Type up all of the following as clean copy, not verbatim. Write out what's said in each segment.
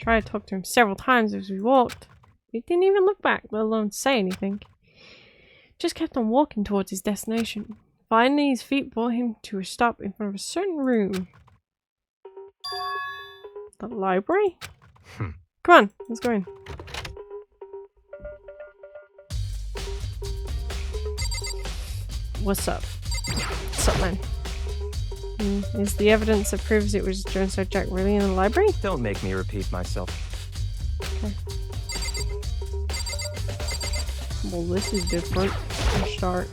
Tried to talk to him several times as we walked. He didn't even look back, let alone say anything. Just kept on walking towards his destination. Finally, his feet brought him to a stop in front of a certain room. The library? Come on, let's go in. What's up? What's up, man? Is the evidence that proves it was Genocide Jack really in the library? Don't make me repeat myself. Okay. Well, this is different. For start.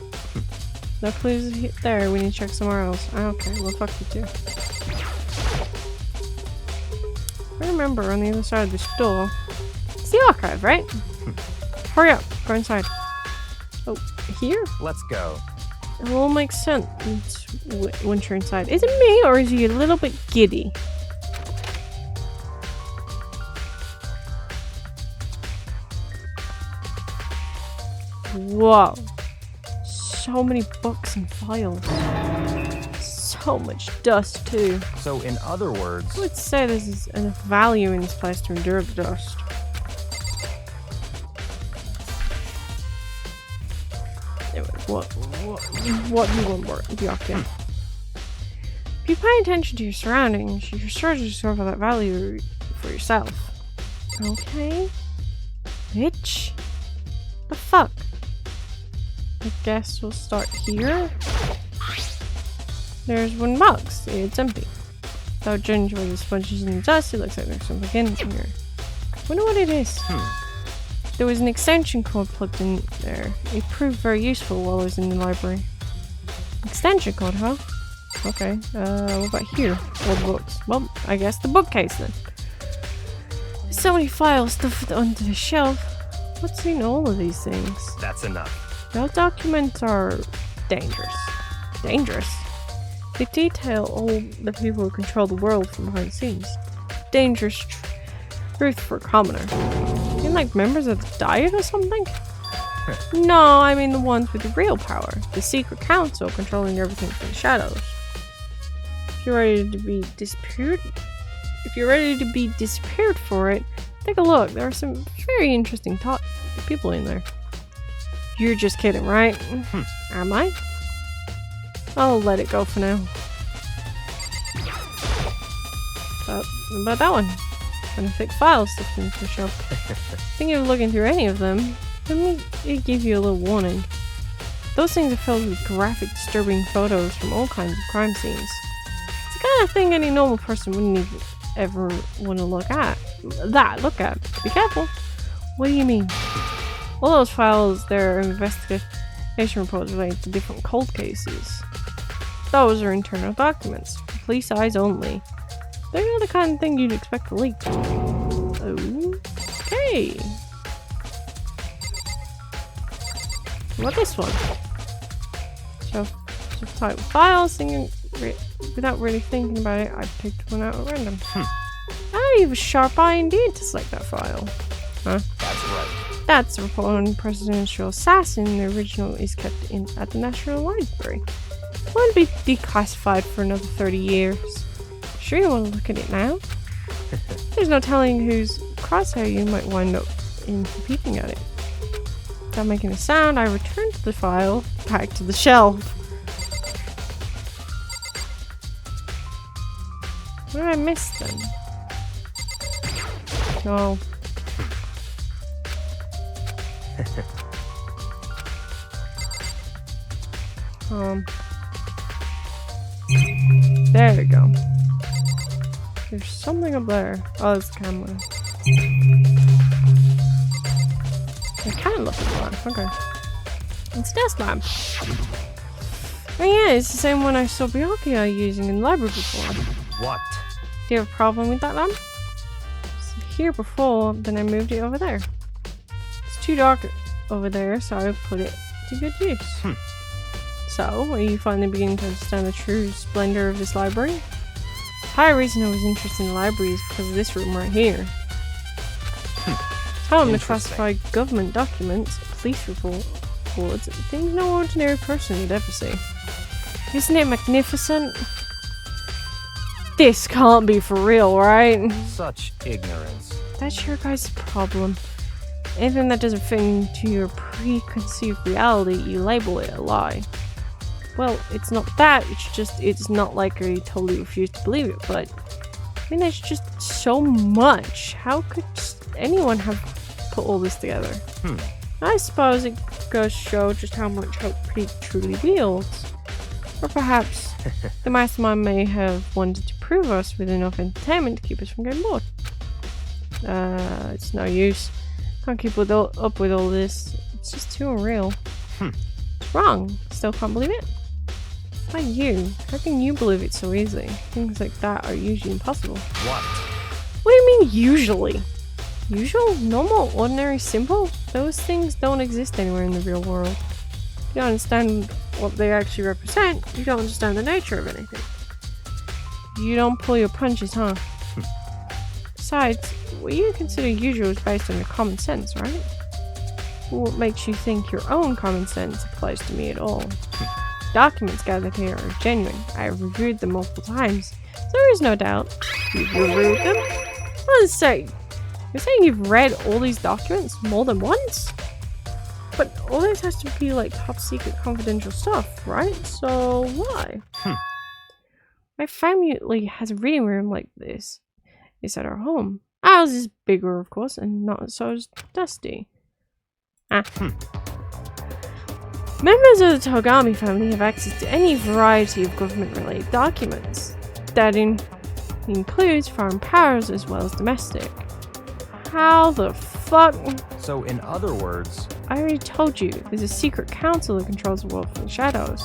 No clues there. We need to check somewhere else. Okay, well, fuck you too. I remember on the other side of this door. It's the archive, right? Hurry up. Go inside. Oh, here? Let's go. It all makes sense once you're inside. Is it me or is he a little bit giddy? Whoa. So many books and files. So much dust too. So in other words... I would say there's enough value in this place to endure the dust. Anyway, what do you want more, Byakuya? If you pay attention to your surroundings, you're sure to discover that value for yourself. Okay? Bitch? The fuck? I guess we'll start here. There's one box. It's empty. Without judging by the sponges and the dust, it looks like there's something in here. Wonder what it is. There was an extension cord plugged in there. It proved very useful while I was in the library. Extension cord, huh? Okay. What about here? All the books. Well, I guess the bookcase then. There's so many files stuffed onto the shelf. What's in all of these things? That's enough. Those documents are dangerous. Dangerous? They detail all the people who control the world from behind the scenes. Dangerous truth for a commoner. You mean like members of the Diet or something? No, I mean the ones with the real power. The secret council controlling everything from the shadows. If you're ready to be disappeared for it, take a look. There are some very interesting people in there. You're just kidding, right? Am I? I'll let it go for now. About that one. Kind of thick files stuffed into the shelf. Thinking of looking through any of them, let me give you a little warning. Those things are filled with graphic, disturbing photos from all kinds of crime scenes. It's the kind of thing any normal person wouldn't even ever want to look at. Be careful. What do you mean? All those files, they're investigation reports related to different cold cases. Those are internal documents. Police eyes only. They're not the kind of thing you'd expect to leak. Okay. What about this one? Shelf type files, without really thinking about it, I picked one out at random. Ah, you have a sharp eye indeed to select that file. Huh? That's right. That's a report on presidential assassin. The original is kept at the National Library. Won't be declassified for another 30 years. Sure you want to look at it now? There's no telling whose crosshair you might wind up in for peeping at it. Without making a sound, I returned the file back to the shelf. What did I miss then? No. There we go. There's something up there. Oh, it's the camera. I kind of love the lamp. Okay. It's a desk lamp. Oh yeah, it's the same one I saw Byakuya using in the library before. What? Do you have a problem with that lamp? It's here before, then I moved it over there. It's too dark over there, so I put it to good use. So, are you finally beginning to understand the true splendor of this library? The entire reason I was interested in the library is because of this room right here. Home to classify government documents, police reports, things no ordinary person would ever see. Isn't it magnificent? This can't be for real, right? Such ignorance. That's your guys' problem. Anything that doesn't fit into your preconceived reality, you label it a lie. Well, it's not that, it's not like I totally refuse to believe it, but I mean, there's just so much. How could anyone have put all this together? I suppose it goes to show just how much hope he truly wields. Or perhaps the mastermind may have wanted to prove us with enough entertainment to keep us from getting bored. It's no use. Can't keep up with all this. It's just too unreal. It's wrong. Still can't believe it. Why you? How can you believe it so easily? Things like that are usually impossible. What do you mean usually? Usual? Normal? Ordinary? Simple? Those things don't exist anywhere in the real world. You don't understand what they actually represent. You don't understand the nature of anything. You don't pull your punches, huh? Besides, what you consider usual is based on your common sense, right? What makes you think your own common sense applies to me at all? Documents gathered here are genuine. I have reviewed them multiple times, so there is no doubt. You've reviewed them? Let's say, you're saying you've read all these documents more than once? But all this has to be like top secret confidential stuff, right? So why? My family has a reading room like this. It's at our home. Ours is bigger, of course, and not so dusty. Members of the Togami family have access to any variety of government-related documents. That includes foreign powers as well as domestic. How the fuck? So, in other words... I already told you, there's a secret council that controls the world from the shadows.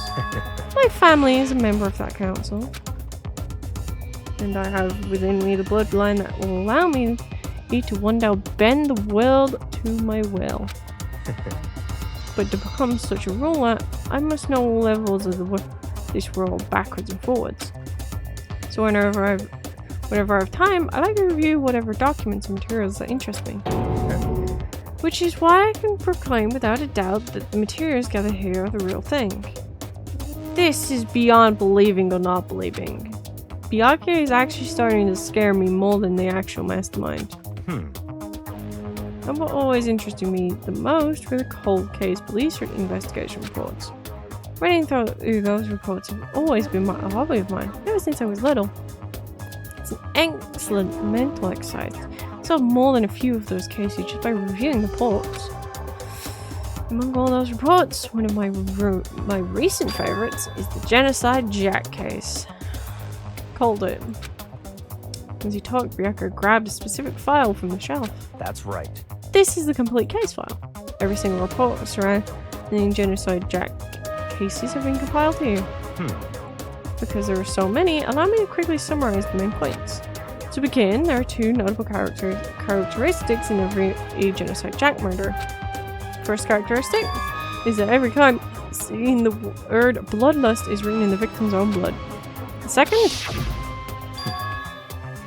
My family is a member of that council. And I have within me the bloodline that will allow me to one day bend the world to my will. But to become such a ruler, I must know all levels of this world backwards and forwards. So whenever I have time, I like to review whatever documents and materials that interest me. Which is why I can proclaim without a doubt that the materials gathered here are the real thing. This is beyond believing or not believing. Byakuya is actually starting to scare me more than the actual mastermind. And what always interested me the most were the cold case police investigation reports. Reading through those reports have always been a hobby of mine, ever since I was little. It's an excellent mental exercise. I solved more than a few of those cases just by reviewing the reports. Among all those reports, one of my recent favorites is the Genocide Jack case. Called it. As he talked, Byakuya grabbed a specific file from the shelf. That's right. This is the complete case file. Every single report surrounding Genocide Jack cases have been compiled here. Because there are so many, allow me to quickly summarize the main points. To begin, there are two notable characteristics in every Genocide Jack murder. First characteristic is that every crime seen the word bloodlust is written in the victim's own blood. The second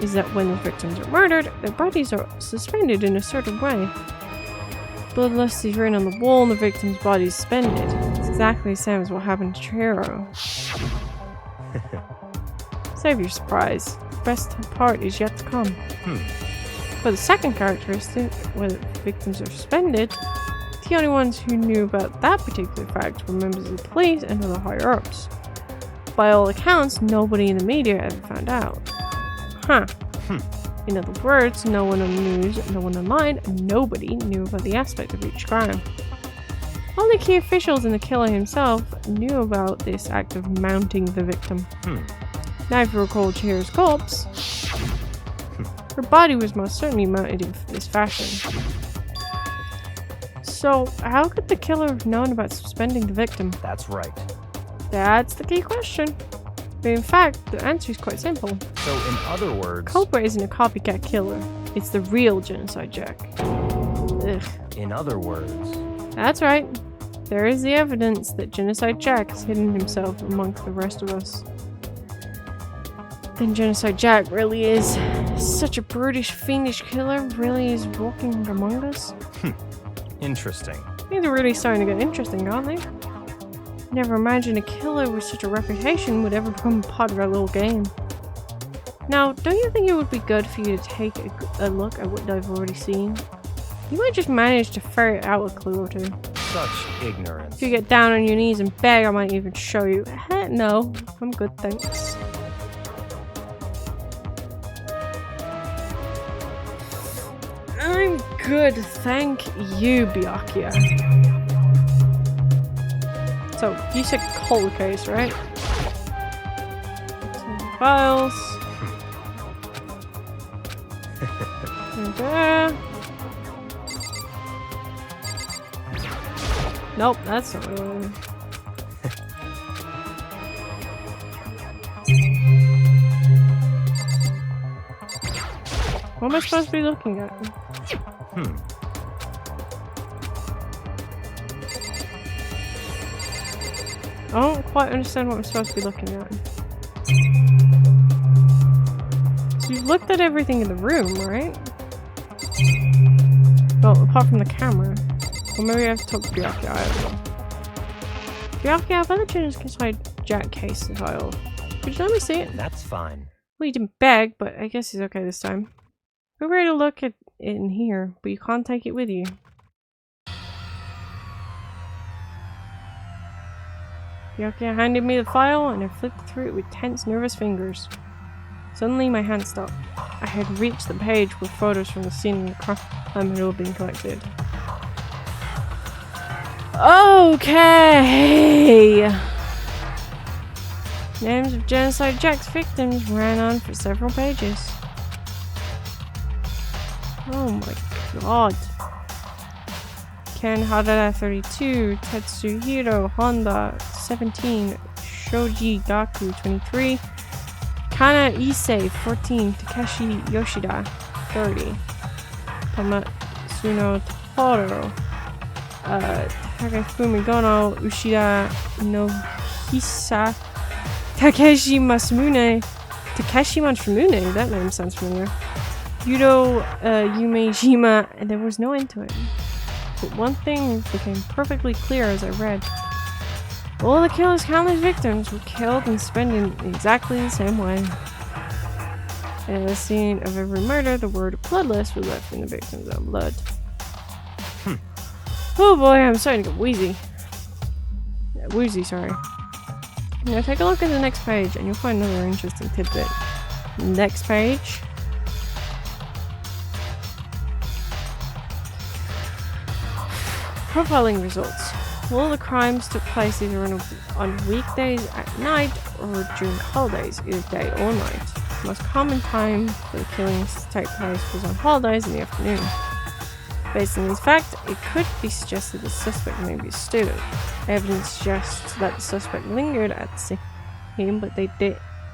is that when the victims are murdered, their bodies are suspended in a certain way. Bloodlust is written on the wall and the victim's body is suspended. It's exactly the same as what happened to Chihiro. Save your surprise. The best part is yet to come. For the second characteristic, where the victims are suspended, the only ones who knew about that particular fact were members of the police and other higher-ups. By all accounts, nobody in the media ever found out. In other words, no one on the news, no one online, and nobody knew about the aspect of each crime. Only key officials and the killer himself knew about this act of mounting the victim. Now if you recall Chihiro's corpse, her body was most certainly mounted in this fashion. So how could the killer have known about suspending the victim? That's right. That's the key question. But in fact, the answer is quite simple. So in other words... Culprit isn't a copycat killer. It's the real Genocide Jack. Ugh. In other words... That's right. There is the evidence that Genocide Jack has hidden himself amongst the rest of us. Then Genocide Jack really is such a brutish, fiendish killer, really is walking among us. Interesting. Things are really starting to get interesting, aren't they? Never imagined a killer with such a reputation would ever become part of our little game. Now, don't you think it would be good for you to take a look at what I've already seen? You might just manage to ferret out a clue or two. Such ignorance. If you get down on your knees and beg, I might even show you. Heck no, I'm good, thanks. I'm good, thank you, Byakuya. So, you said cold case, right? Files. Okay. Nope, that's not what I wanted. What am I supposed to be looking at? I don't quite understand what I'm supposed to be looking at. So you've looked at everything in the room, right? Well, apart from the camera. Or maybe I have to talk to Byakuya, I don't know. Byakuya, I've had the Genocide Jack Case Files. Could you let me see it? That's fine. Well, you didn't beg, but I guess he's okay this time. We're ready to look at it in here, but you can't take it with you. Byakuya handed me the file, and I flipped through it with tense, nervous fingers. Suddenly, my hand stopped. I had reached the page with photos from the scene and the crime had all been collected. Okay! Names of Genocide Jack's victims ran on for several pages. Oh my god. Ken Harada 32, Tetsuhiro Honda 17, Shoji Gaku 23, Kana Issei 14, Takeshi Yoshida 30, Tomatsuno Toro, Takefumi Gono, Ushida Nohisa, Takeshi Masamune, that name sounds familiar. Yudo Yumejima, and there was no end to it. But one thing became perfectly clear as I read. All the killer's countless victims were killed and spent in exactly the same way. And at the scene of every murder, the word bloodless was left in the victim's own blood. Oh boy, I'm starting to get wheezy. Woozy, sorry. Now take a look at the next page and you'll find another interesting tidbit. Next page. Profiling results. All the crimes took place either on weekdays at night or during holidays, either day or night. The most common time for the killings to take place was on holidays in the afternoon. Based on these facts, it could be suggested the suspect may be a student. Evidence suggests that the suspect lingered at the scene, but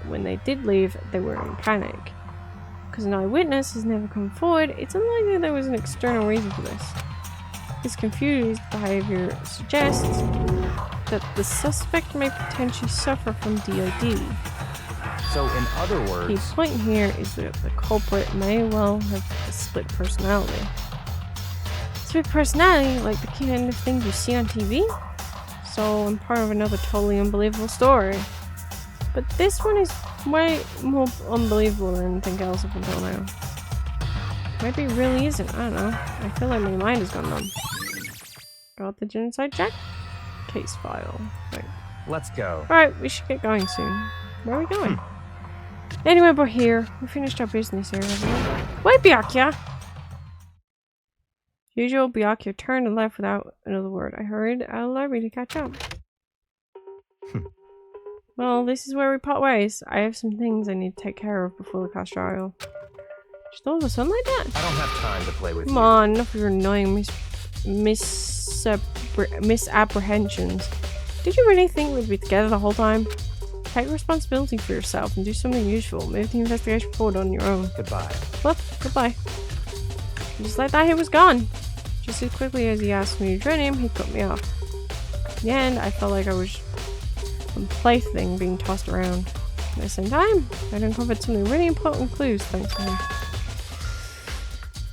when they did leave, they were in panic. Because an eyewitness has never come forward, it's unlikely there was an external reason for this. His confused behavior suggests that the suspect may potentially suffer from DID. So, in other words... The point here is that the culprit may well have a split personality. Split personality, like the kind of thing you see on TV? So, I'm part of another totally unbelievable story. But this one is way more unbelievable than anything else up until now. Maybe it really isn't, I don't know. I feel like my mind has gone numb. Got the Genocide Jack Case File. Right. Let's go. Alright, we should get going soon. Where are we going? Anyway, we're here. We finished our business here, haven't we? Wait, Byakuya! Usual, Byakuya turned and left without another word. I hurried out of the library to catch up. Well, this is where we part ways. I have some things I need to take care of before the class trial. Just all of a sudden like that? I don't have time to play with you. Come on, enough of your annoying misapprehensions. Did you really think we'd be together the whole time? Take responsibility for yourself and do something useful. Move the investigation forward on your own. Goodbye. Well, goodbye. Just like that, he was gone. Just as quickly as he asked me to join him, he cut me off. In the end, I felt like I was a plaything being tossed around. At the same time, I'd uncovered some really important clues thanks to him.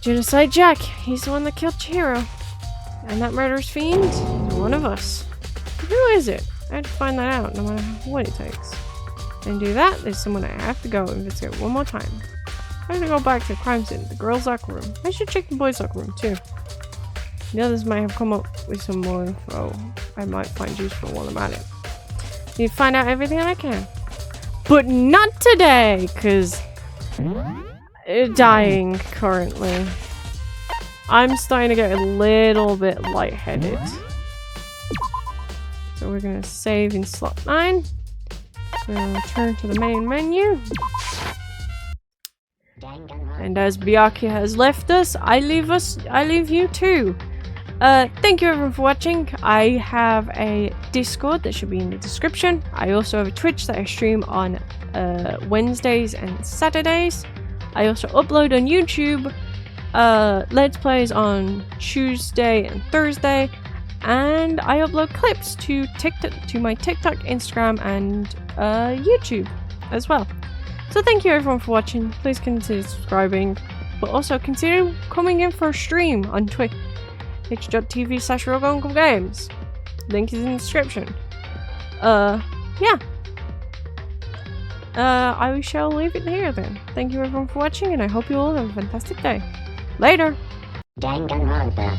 Genocide Jack, he's the one that killed Chihiro. And that murderous fiend is one of us. Who is it? I have to find that out, no matter what it takes. And do that, there's someone I have to go investigate one more time. I'm gonna go back to the crime scene, the girls' locker room. I should check the boys' locker room too. The others might have come up with some more info I might find useful while I'm at it. Need to find out everything I can. But not today, because dying currently. I'm starting to get a little bit lightheaded. So we're gonna save in slot 9. So return to the main menu. And as Byakuya has left us, I leave you too. Thank you everyone for watching. I have a Discord that should be in the description. I also have a Twitch that I stream on Wednesdays and Saturdays. I also upload on YouTube Let's Plays on Tuesday and Thursday. And I upload clips to my TikTok, Instagram, and YouTube as well. So thank you everyone for watching. Please consider subscribing, but also consider coming in for a stream on twitch.tv/RealGunGames. Link is in the description. Yeah. I shall leave it here then. Thank you everyone for watching, and I hope you all have a fantastic day. Later! Danganronpa.